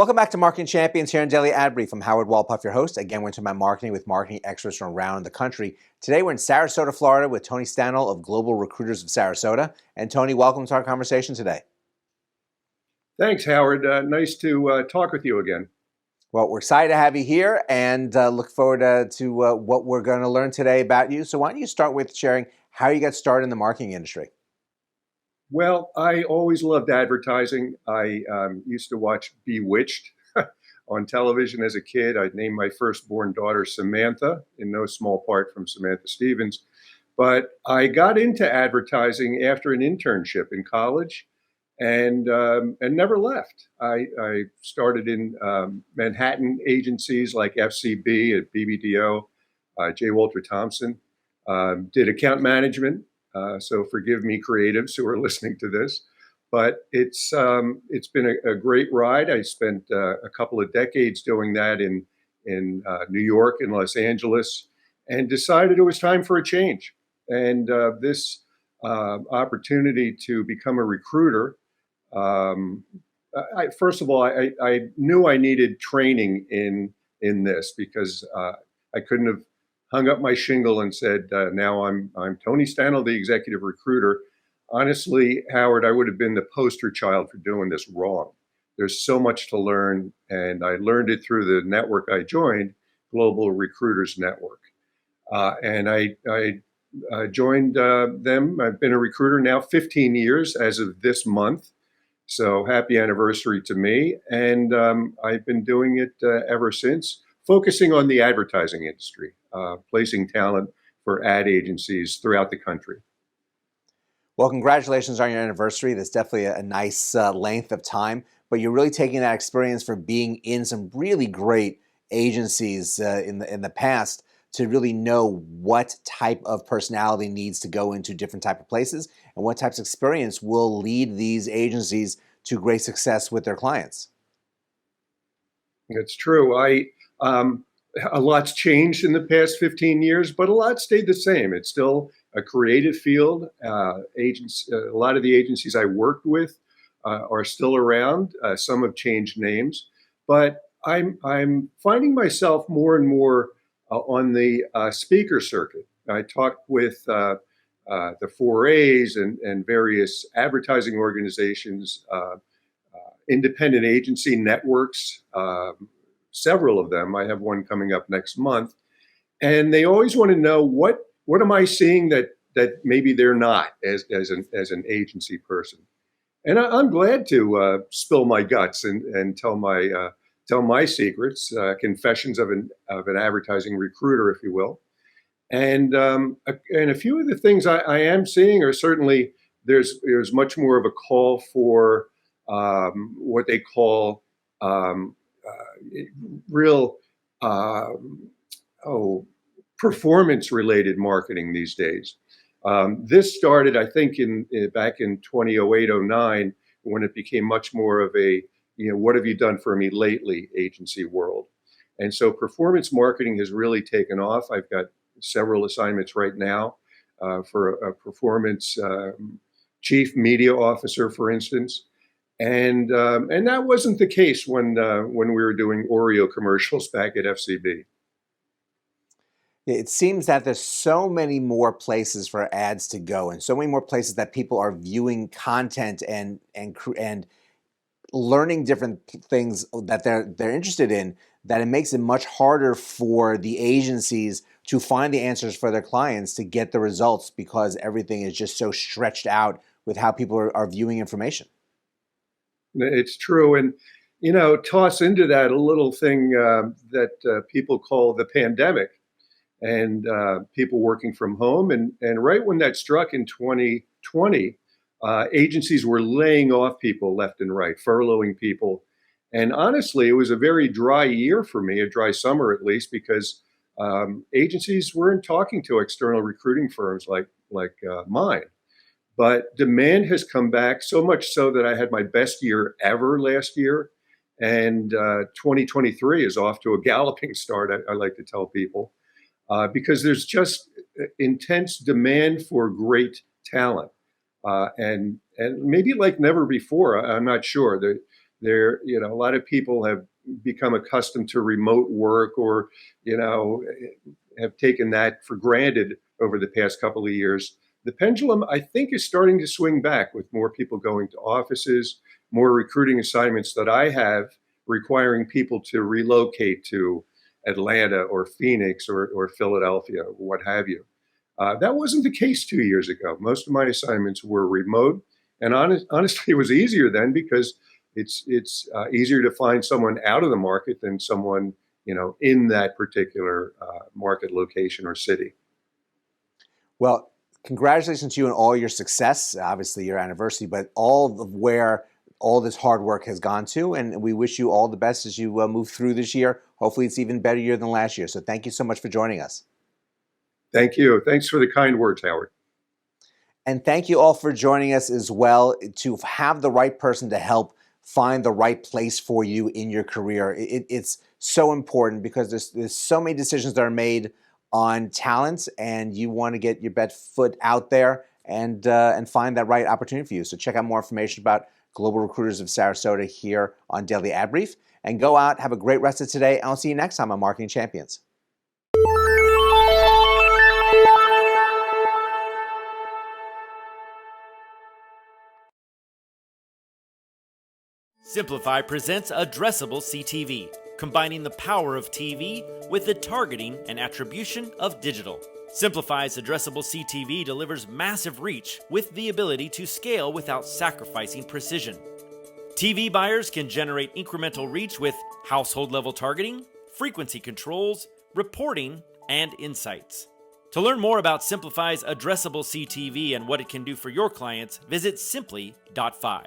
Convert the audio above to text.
Welcome back to Marketing Champions here on Daily Ad Brief. I'm Howard Walpuff, your host. Again, we're into my marketing with marketing experts from around the country. Today, we're in Sarasota, Florida with Tony Stanol of Global Recruiters of Sarasota. And Tony, welcome to our conversation today. Thanks, Howard. Nice to talk with you again. Well, we're excited to have you here and look forward to what we're going to learn today about you. So why don't you start with sharing how you got started in the marketing industry? Well, I always loved advertising. I used to watch Bewitched on television as a kid. I named my firstborn daughter Samantha, in no small part from Samantha Stevens. But I got into advertising after an internship in college and never left. I started in Manhattan agencies like FCB at BBDO, J. Walter Thompson, did account management. So forgive me, creatives who are listening to this, but it's been a great ride. I spent a couple of decades doing that in New York and Los Angeles, and decided it was time for a change. And this opportunity to become a recruiter, first of all, I knew I needed training in this because I couldn't have hung up my shingle and said, now I'm Tony Stanol, the executive recruiter. Honestly, Howard, I would have been the poster child for doing this wrong. There's so much to learn, and I learned it through the network I joined, Global Recruiters Network. And I joined them. I've been a recruiter now 15 years as of this month. So happy anniversary to me. And I've been doing it ever since, focusing on the advertising industry, placing talent for ad agencies throughout the country. Well, congratulations on your anniversary. That's definitely a nice length of time, but you're really taking that experience for being in some really great agencies in the past to really know what type of personality needs to go into different type of places and what types of experience will lead these agencies to great success with their clients. It's true. A lot's changed in the past 15 years, but a lot stayed the same. It's still a creative field. A lot of the agencies I worked with are still around. Some have changed names, but I'm finding myself more and more on the speaker circuit. I talked with the 4As and various advertising organizations, independent agency networks, several of them. I have one coming up next month, and they always want to know what am I seeing that maybe they're not as an agency person. And I'm glad to spill my guts and tell my secrets, confessions of an advertising recruiter, if you will. And a few of the things I am seeing are certainly there's much more of a call for what they call real performance-related marketing these days. This started, I think, back in 2008-09, when it became much more of a, what have you done for me lately agency world. And so performance marketing has really taken off. I've got several assignments right now for a performance chief media officer, for instance. And that wasn't the case when we were doing Oreo commercials back at FCB. It seems that there's so many more places for ads to go, and so many more places that people are viewing content and learning different things that they're interested in, that it makes it much harder for the agencies to find the answers for their clients to get the results, because everything is just so stretched out with how people are viewing information. It's true. And, toss into that a little thing that people call the pandemic, and people working from home. And right when that struck in 2020, agencies were laying off people left and right, furloughing people. And honestly, it was a very dry year for me, a dry summer at least, because agencies weren't talking to external recruiting firms like mine. But demand has come back, so much so that I had my best year ever last year. And 2023 is off to a galloping start, I like to tell people, because there's just intense demand for great talent. And maybe like never before, I'm not sure. A lot of people have become accustomed to remote work, or have taken that for granted over the past couple of years. The pendulum, I think, is starting to swing back with more people going to offices, more recruiting assignments that I have requiring people to relocate to Atlanta or Phoenix or Philadelphia, or what have you. That wasn't the case 2 years ago. Most of my assignments were remote, and honestly, it was easier then because it's easier to find someone out of the market than someone in that particular market location or city. Well, congratulations to you on all your success, obviously your anniversary, but all of where all this hard work has gone to, and we wish you all the best as you move through this year. Hopefully it's even better year than last year. So thank you so much for joining us. Thank you. Thanks for the kind words, Howard. And thank you all for joining us as well. To have the right person to help find the right place for you in your career, it's so important, because there's so many decisions that are made on talent, and you want to get your best foot out there and find that right opportunity for you. So check out more information about Global Recruiters of Sarasota here on Daily Ad Brief, and go out, have a great rest of today, and I'll see you next time on Marketing Champions. Simplify presents Addressable CTV, combining the power of TV with the targeting and attribution of digital. Simplify's Addressable CTV delivers massive reach with the ability to scale without sacrificing precision. TV buyers can generate incremental reach with household-level targeting, frequency controls, reporting, and insights. To learn more about Simplify's Addressable CTV and what it can do for your clients, visit simply.fi.